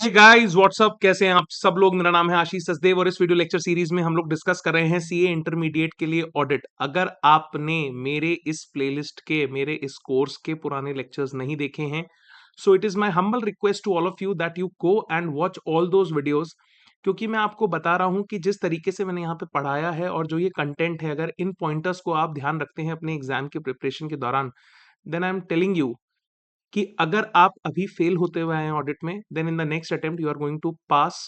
Hey guys what's up, कैसे हैं आप सब लोग। मेरा नाम है आशीष सचदेव और इस वीडियो लेक्चर सीरीज में हम लोग डिस्कस कर रहे हैं सीए इंटरमीडिएट के लिए ऑडिट। अगर आपने मेरे इस प्लेलिस्ट के, मेरे इस कोर्स के पुराने लेक्चर्स नहीं देखे हैं, so it is my humble request to all of you that you go and watch all those videos. क्योंकि मैं आपको बता रहा हूं कि जिस तरीके से मैंने यहाँ पे पढ़ाया है और जो ये कंटेंट है, अगर इन पॉइंटर्स को आप ध्यान रखते हैं अपने एग्जाम के प्रिपरेशन के दौरान, then I am telling you कि अगर आप अभी फेल होते हुए आए हैं ऑडिट में, then in the next attempt you are going to pass.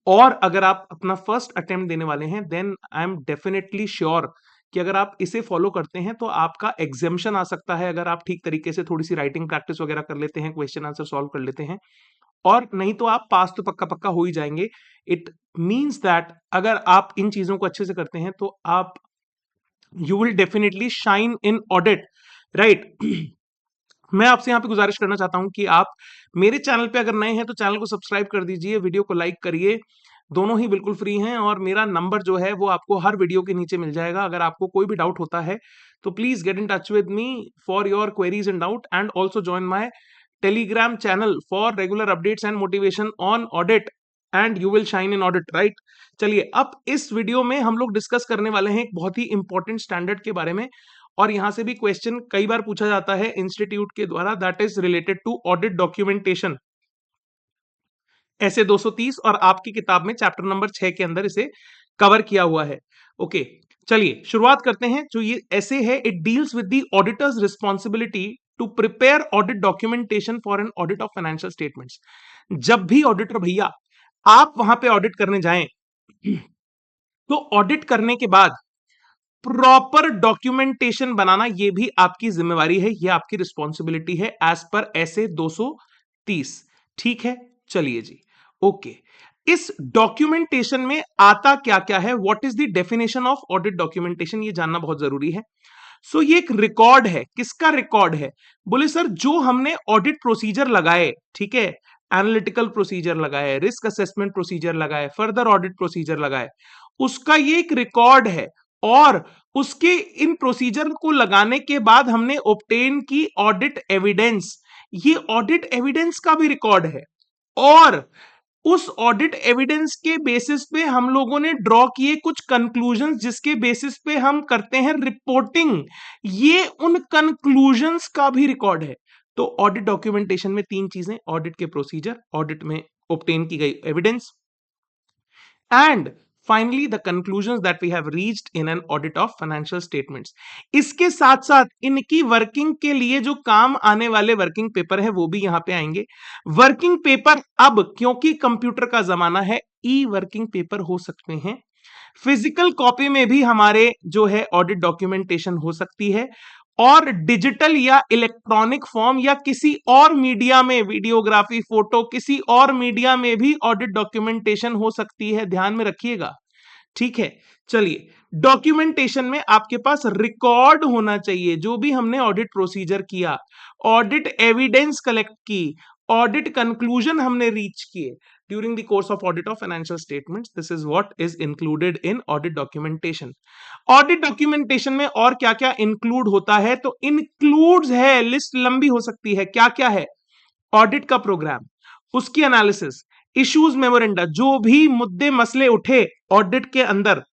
और अगर आप अपना फर्स्ट अटेम्प्ट देने वाले हैं, then I am definitely sure कि अगर आप इसे फॉलो करते हैं तो आपका एग्जामिशन आ सकता है, अगर आप ठीक तरीके से थोड़ी सी राइटिंग प्रैक्टिस वगैरह कर लेते हैं, क्वेश्चन आंसर सॉल्व कर लेते हैं। और नहीं तो आप पास तो पक्का पक्का हो ही जाएंगे। इट मीन्स दैट अगर आप इन चीजों को अच्छे से करते हैं तो आप you will definitely shine in audit, right. मैं आपसे यहाँ पे गुजारिश करना चाहता हूं कि आप मेरे चैनल पे अगर नए हैं तो चैनल को सब्सक्राइब कर दीजिए, वीडियो को लाइक करिए। दोनों ही बिल्कुल फ्री हैं और मेरा नंबर जो है वो आपको हर वीडियो के नीचे मिल जाएगा। अगर आपको कोई भी डाउट होता है तो please get in touch with me for your queries and doubt, and also join my Telegram channel for regular updates and motivation on audit, and you will shine in audit, right. चलिए, अब इस video में हम लोग discuss करने वाले हैं एक बहुत ही इंपॉर्टेंट स्टैंडर्ड के बारे में। और यहां से भी क्वेश्चन कई बार पूछा जाता है इंस्टीट्यूट के द्वारा, that is related to audit documentation, ऐसे 230, और आपकी किताब में चैप्टर नंबर 6 के अंदर इसे कवर किया हुआ है। ओके, चलिए शुरुआत करते हैं। जो ये ऐसे है, it deals with the auditor's responsibility to prepare audit documentation for an audit of financial statements. जब भी ऑडिटर भैया आप वहां पे ऑडिट करने जाएं, तो ऑडिट करने के बाद प्रॉपर डॉक्यूमेंटेशन बनाना ये भी आपकी जिम्मेवारी है, ये आपकी रिस्पॉन्सिबिलिटी है एज पर ऐसे 230। ठीक है, चलिए जी, ओके। इस डॉक्यूमेंटेशन में आता क्या क्या है, what is the definition of audit documentation, ये जानना बहुत जरूरी है। सो ये एक रिकॉर्ड है। किसका रिकॉर्ड है? बोले सर, जो हमने ऑडिट प्रोसीजर लगाए, ठीक है, एनालिटिकल प्रोसीजर लगाए, रिस्क असेसमेंट प्रोसीजर लगाए, फर्दर ऑडिट प्रोसीजर लगाए, उसका ये एक रिकॉर्ड है। और उसके इन प्रोसीजर को लगाने के बाद हमने ऑब्टेन की ऑडिट एविडेंस, ये ऑडिट एविडेंस का भी रिकॉर्ड है। और उस ऑडिट एविडेंस के बेसिस पे हम लोगों ने ड्रॉ किए कुछ कंक्लूजन्स, जिसके बेसिस पे हम करते हैं रिपोर्टिंग, ये उन कंक्लूजन्स का भी रिकॉर्ड है। तो ऑडिट डॉक्यूमेंटेशन में तीन चीजें: ऑडिट के प्रोसीजर, ऑडिट में ऑब्टेन की गई evidence, and finally the conclusions that we have reached in an audit of financial statements. इसके साथ साथ इनकी वर्किंग के लिए जो काम आने वाले वर्किंग पेपर है वो भी यहां पे आएंगे। वर्किंग पेपर अब क्योंकि कंप्यूटर का जमाना है, ई वर्किंग पेपर हो सकते हैं, फिजिकल कॉपी में भी हमारे जो है ऑडिट डॉक्यूमेंटेशन हो सकती है, और डिजिटल या इलेक्ट्रॉनिक फॉर्म या किसी और मीडिया में, वीडियोग्राफी, फोटो, किसी और मीडिया में भी ऑडिट डॉक्यूमेंटेशन हो सकती है, ध्यान में रखिएगा। ठीक है, चलिए, डॉक्यूमेंटेशन में आपके पास रिकॉर्ड होना चाहिए, जो भी हमने ऑडिट प्रोसीजर किया, ऑडिट एविडेंस कलेक्ट की, ऑडिट कंक्लूजन हमने रीच किए during the course of audit of financial statements, this is what is included in audit documentation. Audit documentation में और क्या क्या इंक्लूड होता है, तो इंक्लूड्स है, लिस्ट लंबी हो सकती है, क्या क्या है: ऑडिट का प्रोग्राम, उसकी एनालिसिस, इश्यूज मेमोरेंडा, जो भी मुद्दे मसले उठे ऑडिट के अंदर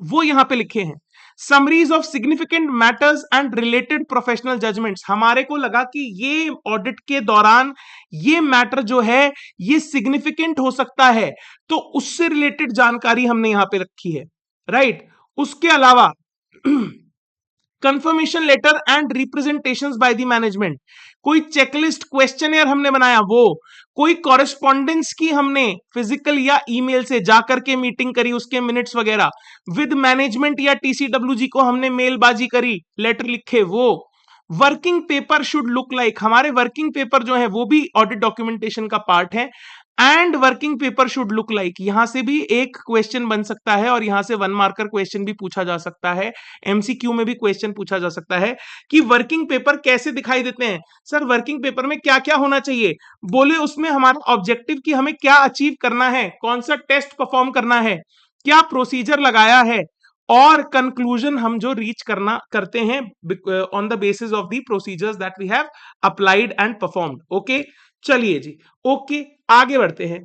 वो यहां पे लिखे हैं, summaries of significant matters and related professional judgements, हमारे को लगा कि ये ऑडिट के दौरान ये मैटर जो है ये सिग्निफिकेंट हो सकता है, तो उससे रिलेटेड जानकारी हमने यहां पे रखी है, राइट। उसके अलावा confirmation letter and representations by the management, कोई चेकलिस्ट क्वेश्चनर हमने बनाया, वो कोई कॉरेस्पॉन्डेंस की हमने फिजिकल या ईमेल से जाकर के मीटिंग करी, उसके मिनट्स वगैरह, विद मैनेजमेंट या टीसीडब्ल्यूजी को हमने मेलबाजी करी, लेटर लिखे, वो working paper should look like, हमारे वर्किंग पेपर जो है वो भी ऑडिट डॉक्यूमेंटेशन का पार्ट है। And working paper should look like, यहां से भी एक क्वेश्चन बन सकता है और यहां से वन मार्कर क्वेश्चन भी पूछा जा सकता है, एमसीक्यू में भी क्वेश्चन पूछा जा सकता है कि वर्किंग पेपर कैसे दिखाई देते हैं। सर, वर्किंग पेपर में क्या क्या होना चाहिए, बोले उसमें हमारा ऑब्जेक्टिव कि हमें क्या अचीव करना है, कौन सा टेस्ट परफॉर्म करना है, क्या प्रोसीजर लगाया है, और कंक्लूजन हम जो रीच करते हैं on the basis of the procedures that we have applied and performed. Okay, चलिए जी, ओके, आगे बढ़ते हैं।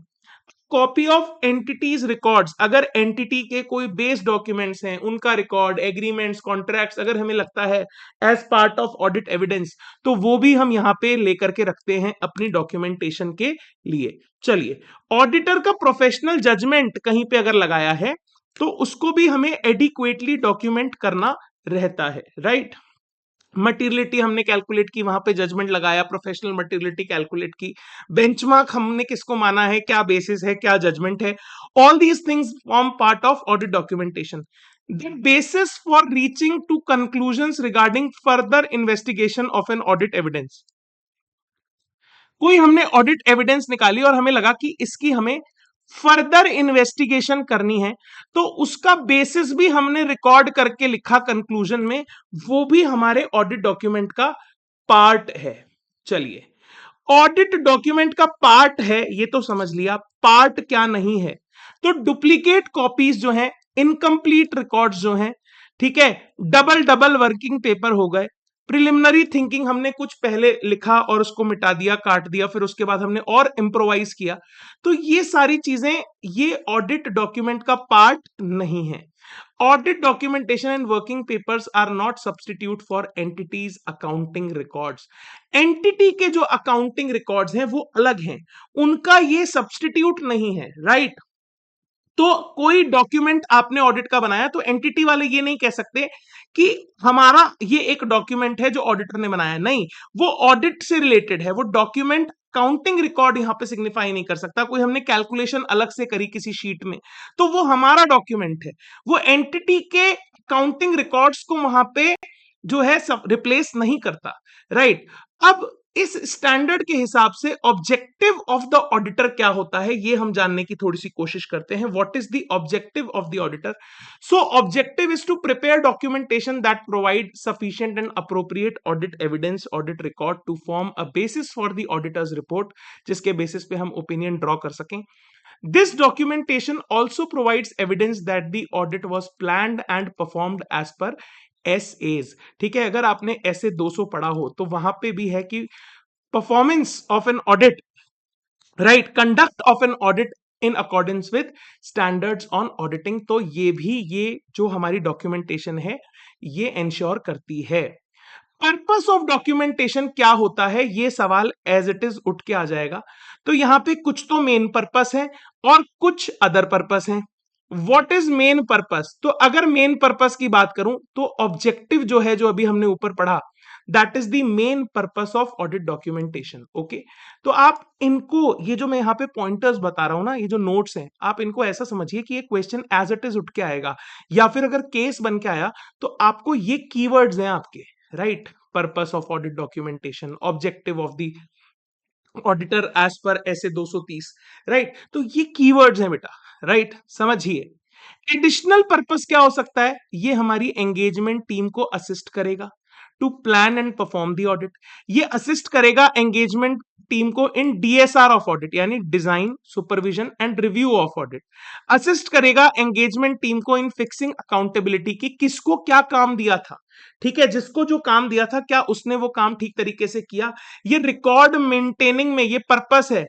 कॉपी ऑफ एंटिटीज रिकॉर्ड्स, अगर एंटिटी के कोई बेस डॉक्यूमेंट्स हैं, उनका रिकॉर्ड, एग्रीमेंट्स, कॉन्ट्रैक्ट्स अगर हमें लगता है as part of audit evidence, तो वो भी हम यहां पे लेकर के रखते हैं अपनी डॉक्यूमेंटेशन के लिए। चलिए, ऑडिटर का प्रोफेशनल जजमेंट कहीं पे अगर लगाया है तो उसको भी हमें एडिक्वेटली डॉक्यूमेंट करना रहता है, राइट। मटीरियलिटी हमने कैलकुलेट की, वहां पे जजमेंट लगाया, प्रोफेशनल मटीरियलिटी कैलकुलेट की, बेंचमार्क हमने किसको माना है, क्या बेसिस है, क्या जजमेंट है, all these things form part of audit documentation. The basis for reaching to conclusions regarding further investigation of an audit evidence. कोई हमने ऑडिट एविडेंस निकाली और हमें लगा कि इसकी हमें फर्दर इन्वेस्टिगेशन करनी है, तो उसका बेसिस भी हमने रिकॉर्ड करके लिखा कंक्लूजन में, वो भी हमारे ऑडिट डॉक्यूमेंट का पार्ट है। चलिए, ऑडिट डॉक्यूमेंट का पार्ट है ये तो समझ लिया, पार्ट क्या नहीं है, तो डुप्लीकेट कॉपीज जो हैं, इनकम्प्लीट रिकॉर्ड्स जो हैं, ठीक है, डबल डबल वर्किंग पेपर हो गए, प्रिलिमिनरी थिंकिंग हमने कुछ पहले लिखा और उसको मिटा दिया, काट दिया, फिर उसके बाद हमने और इंप्रोवाइज किया, तो ये सारी चीजें ये ऑडिट डॉक्यूमेंट का पार्ट नहीं है। Audit documentation and working papers are not substitute for entities accounting records. Entity के जो accounting records हैं वो अलग हैं, उनका ये substitute नहीं है, right? तो कोई डॉक्यूमेंट आपने ऑडिट का बनाया तो एंटिटी वाले ये नहीं कह सकते कि हमारा ये एक डॉक्यूमेंट है जो ऑडिटर ने बनाया, नहीं, वो ऑडिट से रिलेटेड है, वो डॉक्यूमेंट काउंटिंग रिकॉर्ड यहां पे सिग्निफाई नहीं कर सकता। कोई हमने कैलकुलेशन अलग से करी किसी शीट में तो वो हमारा डॉक्यूमेंट है, वो एंटिटी के काउंटिंग रिकॉर्ड्स को वहां पे जो है सब रिप्लेस नहीं करता, राइट। अब इस स्टैंडर्ड के हिसाब से ऑब्जेक्टिव ऑफ द ऑडिटर क्या होता है ये हम जानने की थोड़ी सी कोशिश करते हैं। What is the objective of the auditor? So objective is to prepare documentation that provide sufficient and appropriate audit evidence, audit record to form a basis for the auditor's report, जिसके बेसिस पे हम opinion draw कर सकें। This documentation also provides evidence that the audit was planned and performed as per SAs। ठीक है, अगर आपने SA 200 पढ़ा हो तो वहां पे भी है कि performance of an audit, right, conduct of an audit in accordance with standards on auditing, तो ये भी ये जो हमारी डॉक्यूमेंटेशन है ये इंश्योर करती है। पर्पस ऑफ डॉक्यूमेंटेशन क्या होता है ये सवाल एज इट इज उठ के आ जाएगा। तो यहां पे कुछ तो मेन पर्पस है और कुछ अदर पर्पस है। What is main purpose? तो अगर मेन पर्पस की बात करूं तो ऑब्जेक्टिव जो है, जो अभी हमने ऊपर पढ़ा, that is the main purpose of audit documentation. Okay, तो आप इनको, ये जो मैं यहाँ पे पॉइंटर्स बता रहा हूं ना, ये जो नोट्स हैं, आप इनको ऐसा समझिए कि ये क्वेश्चन एज इट इज उठ के आएगा, या फिर अगर केस बन के आया तो आपको ये कीवर्ड्स हैं आपके, right. Purpose of audit documentation, objective of the auditor as per ऐसे 230, राइट, तो ये कीवर्ड्स हैं बेटा, राइट, समझिए। एडिशनल पर्पस क्या हो सकता है? ये हमारी एंगेजमेंट टीम को असिस्ट करेगा to plan and perform the audit. ये असिस्ट करेगा एंगेजमेंट टीम को इन डीएसआर ऑफ ऑडिट, यानी design, supervision and review of audit. Assist करेगा एंगेजमेंट टीम को इन फिक्सिंग अकाउंटेबिलिटी की किसको क्या काम दिया था, ठीक है, जिसको जो काम दिया था क्या उसने वो काम ठीक तरीके से किया। ये रिकॉर्ड मेंटेनिंग में ये पर्पस है,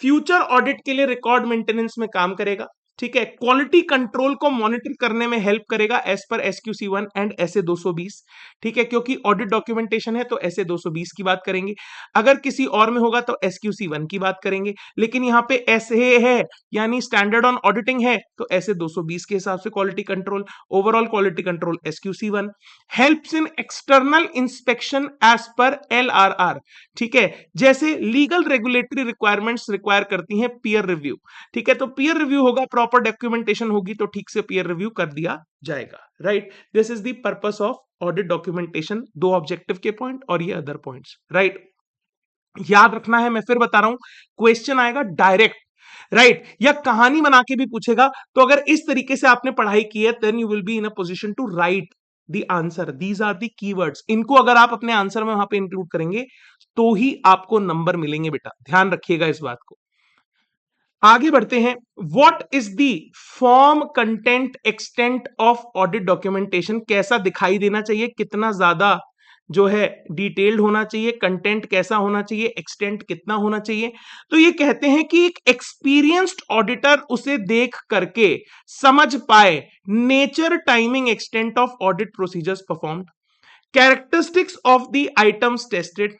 फ्यूचर ऑडिट के लिए रिकॉर्ड मेंटेनेंस में काम करेगा, ठीक है। क्वालिटी कंट्रोल को मॉनिटर करने में हेल्प करेगा as per SQC 1 and SA 220, ठीक है, क्योंकि ऑडिट डॉक्यूमेंटेशन है तो SA 220 की बात करेंगे, अगर किसी और में होगा तो SQC 1 की बात करेंगे, लेकिन यहाँ पे SA है यानी स्टैंडर्ड ऑन ऑडिटिंग है तो SA 220 के हिसाब से quality control, overall quality control SQC 1। Helps in external inspection as per LRR, ठीक है, जैसे लीगल रेगुलेटरी रिक्वायरमेंट्स रिक्वायर करती हैं पीयर रिव्यू, ठीक है, तो पीयर रिव्यू होगा, प्रॉपर डॉक्यूमेंटेशन होगी तो ठीक से पीयर रिव्यू कर दिया जाएगा, right. This is the purpose of audit documentation. दो ऑब्जेक्टिव के पॉइंट और ये अदर पॉइंट्स, राइट, याद रखना है, मैं फिर बता रहा हूं, क्वेश्चन आएगा डायरेक्ट, राइट, या कहानी बना के भी पूछेगा, तो अगर इस तरीके से आपने पढ़ाई की है then you will be in a position to write the answer. These are the keywords, इनको अगर आप अपने आंसर में वहां पे इंक्लूड करेंगे तो ही आपको नंबर मिलेंगे बेटा, ध्यान रखिएगा इस बात को। आगे बढ़ते हैं। What is the form, content, extent of audit documentation? कैसा दिखाई देना चाहिए, कितना ज्यादा जो है डिटेल्ड होना चाहिए, कंटेंट कैसा होना चाहिए, एक्सटेंट कितना होना चाहिए। तो ये कहते हैं कि एक एक्सपीरियंस्ड ऑडिटर उसे देख करके समझ पाए nature, timing, extent of audit procedures performed, characteristics of the items tested,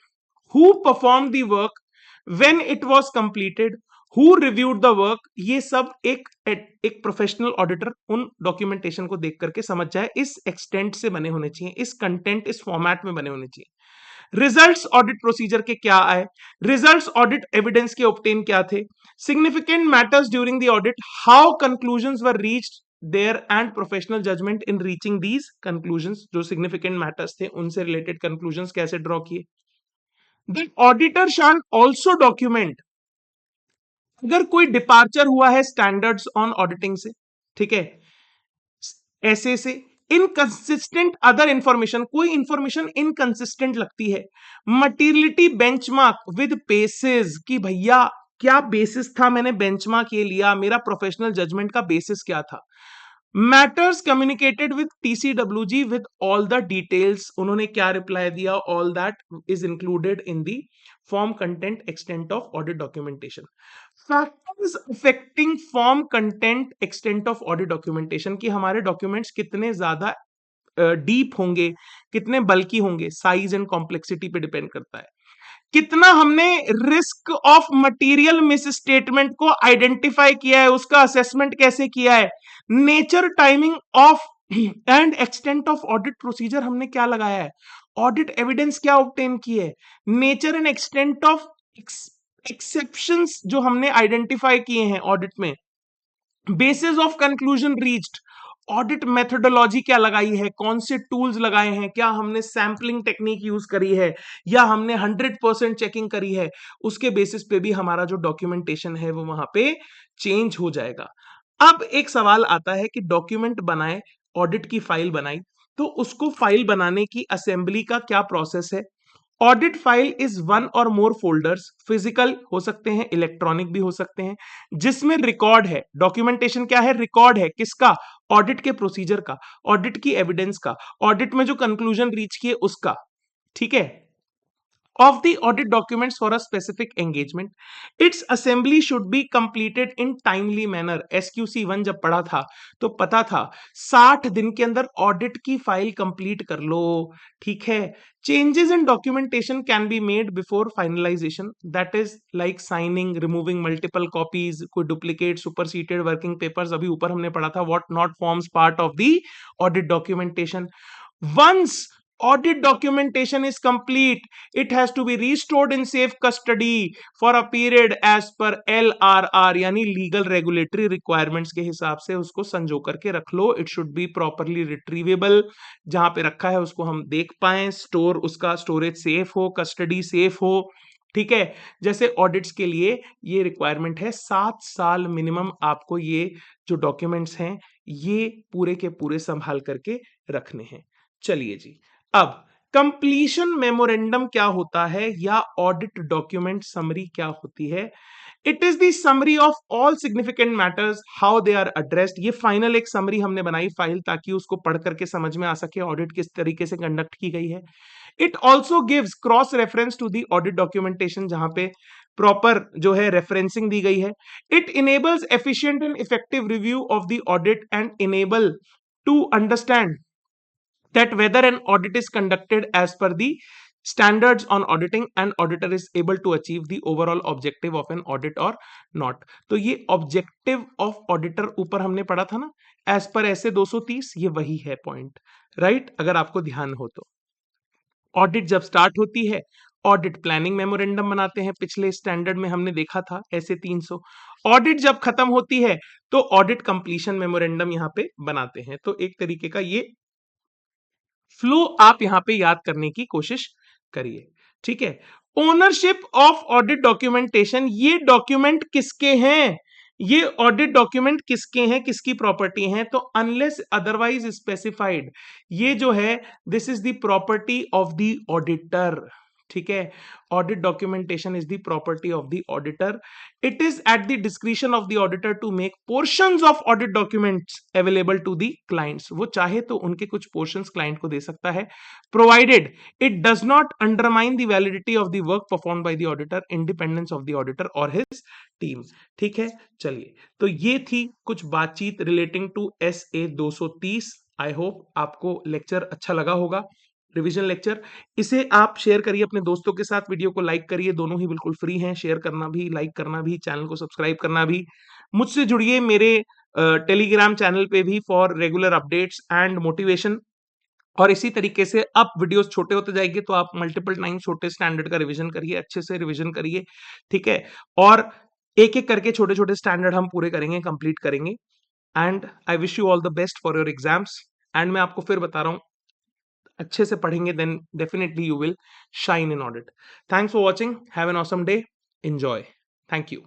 who performed the work, when it was completed, who reviewed the work, ये सब एक प्रोफेशनल ऑडिटर उन डॉक्यूमेंटेशन को देख करके समझ जाए इस एक्सटेंट से बने होने चाहिए, इस कंटेंट, इस फॉर्मेट में बने होने चाहिए। रिजल्ट्स ऑडिट प्रोसीजर के क्या आए, रिजल्ट्स ऑडिट एविडेंस के ऑब्टेन क्या थे, significant matters during the audit, how conclusions were reached there and professional judgement in reaching these conclusions, जो सिग्निफिकेंट मैटर्स थे उनसे रिलेटेड कंक्लूजन्स कैसे ड्रॉ किए। The auditor shall also document अगर कोई डिपार्चर हुआ है स्टैंडर्ड्स ऑन ऑडिटिंग से, ठीक है, ऐसे से इनकंसिस्टेंट अदर इंफॉर्मेशन, कोई इंफॉर्मेशन इनकंसिस्टेंट लगती है, मटीरियलिटी बेंचमार्क विद बेसिस कि भैया क्या बेसिस था, मैंने बेंचमार्क ये लिया, मेरा प्रोफेशनल जजमेंट का बेसिस क्या था। Matters communicated with TCWG with all the details, उन्होंने क्या रिप्लाई दिया, all that is included in the form content extent of audit documentation. Factors affecting form content extent of audit documentation कि हमारे documents कितने ज्यादा deep होंगे, कितने बल्कि होंगे, साइज एंड कॉम्प्लेक्सिटी पे डिपेंड करता है। कितना हमने risk of material miss statement को आइडेंटिफाई किया है, उसका असेसमेंट कैसे किया है, nature, timing of and extent of audit procedure हमने क्या लगाया है, ऑडिट एविडेंस क्या ऑब्टेन की है, nature and extent of exceptions जो हमने आइडेंटिफाई किए हैं ऑडिट में, basis of conclusion reached, audit methodology क्या लगाई है, कौन से टूल्स लगाए हैं, क्या हमने सैंपलिंग टेक्निक यूज करी है या हमने 100% चेकिंग करी है, उसके बेसिस पे भी हमारा जो डॉक्यूमेंटेशन है वो वहां पे चेंज हो जाएगा। अब एक सवाल आता है कि डॉक्यूमेंट बनाए, ऑडिट की फाइल बनाई, तो उसको फाइल बनाने की असेंबली का क्या प्रोसेस है। ऑडिट फाइल इज वन और मोर फोल्डर्स, फिजिकल हो सकते हैं, इलेक्ट्रॉनिक भी हो सकते हैं, जिसमें रिकॉर्ड है, डॉक्यूमेंटेशन क्या है, रिकॉर्ड है किसका, ऑडिट के प्रोसीजर का, ऑडिट की एविडेंस का, ऑडिट में जो कंक्लूजन रीच किए उसका, ठीक है, of the audit documents for a specific engagement. Its assembly should be completed in timely manner. SQC1 जब पढ़ा था तो पता था 60 दिन के अंदर ऑडिट की फाइल कंप्लीट कर लो, ठीक है। Changes in documentation can be made before finalization, that is like signing, removing multiple copies, कोई duplicate, superseded working papers, अभी ऊपर हमने पढ़ा था what not forms part of the audit documentation. Once audit documentation is complete, it has to be restored in safe custody for a period as per LRR, यानी legal regulatory requirements के हिसाब से उसको संजो करके रख लो। इट शुड बी प्रॉपरली रिट्रीवेबल, जहां पे रखा है उसको हम देख पाए, स्टोर, उसका स्टोरेज सेफ हो, कस्टडी सेफ हो, ठीक है। जैसे ऑडिट्स के लिए ये रिक्वायरमेंट है 7 साल मिनिमम आपको ये जो डॉक्यूमेंट्स हैं ये पूरे के पूरे संभाल करके रखने हैं। चलिए जी, अब कंप्लीशन मेमोरेंडम क्या होता है या ऑडिट डॉक्यूमेंट समरी क्या होती है। It is the summary of all significant matters, how they are addressed. ये फाइनल एक समरी हमने बनाई फाइल ताकि उसको पढ़ करके समझ में आ सके ऑडिट किस तरीके से कंडक्ट की गई है। It also gives cross reference to the audit documentation, जहां पे प्रॉपर जो है रेफरेंसिंग दी गई है। It enables efficient and effective review of the audit and enable to understand that whether an audit is conducted as per the standards on auditing and auditor is able to achieve the overall objective of an audit or not। तो ये objective of auditor ऊपर हमने पढ़ा था ना, as per ऐसे 230, ये वही है पॉइंट, राइट, अगर आपको ध्यान हो तो। ऑडिट जब स्टार्ट होती है, ऑडिट प्लानिंग मेमोरेंडम बनाते हैं, पिछले स्टैंडर्ड में हमने देखा था ऐसे 300। ऑडिट जब खत्म होती है तो ऑडिट कंप्लीशन मेमोरेंडम यहाँ पे बनाते हैं। तो एक तरीके का ये फ्लो आप यहां पे याद करने की कोशिश करिए, ठीक है। ओनरशिप ऑफ ऑडिट डॉक्यूमेंटेशन, ये डॉक्यूमेंट किसके हैं, ये ऑडिट डॉक्यूमेंट किसके हैं, किसकी प्रॉपर्टी हैं, तो अनलेस अदरवाइज स्पेसिफाइड ये जो है this is the property of the auditor, ठीक है, audit documentation is the property of the auditor. It is at the discretion of the auditor to make portions of audit documents available to the clients. वो चाहे तो उनके कुछ portions client को दे सकता है, provided it does not undermine the validity of the work perform by the auditor, independence of the auditor और हिज टीम. ठीक है, चलिए, तो ये थी कुछ बातचीत relating to SA 230. I hope आपको लेक्चर अच्छा लगा होगा, रिवीजन लेक्चर. इसे आप शेयर करिए अपने दोस्तों के साथ, वीडियो को लाइक करिए, दोनों ही बिल्कुल फ्री हैं, शेयर करना भी, लाइक करना भी, चैनल को सब्सक्राइब करना भी. मुझसे जुड़िए मेरे टेलीग्राम चैनल पे भी for regular updates and motivation. और इसी तरीके से अब वीडियोस छोटे होते जाएंगे तो आप मल्टीपल टाइम छोटे स्टैंडर्ड का रिवीजन करिए, अच्छे से रिवीजन करिए. ठीक है, और एक एक करके छोटे छोटे स्टैंडर्ड हम पूरे करेंगे, कंप्लीट करेंगे. And I wish you all the best for your exams. एंड मैं आपको फिर बता रहा हूं, अच्छे से पढ़ेंगे then definitely you will shine in audit. Thanks for watching, have an awesome day, enjoy, thank you.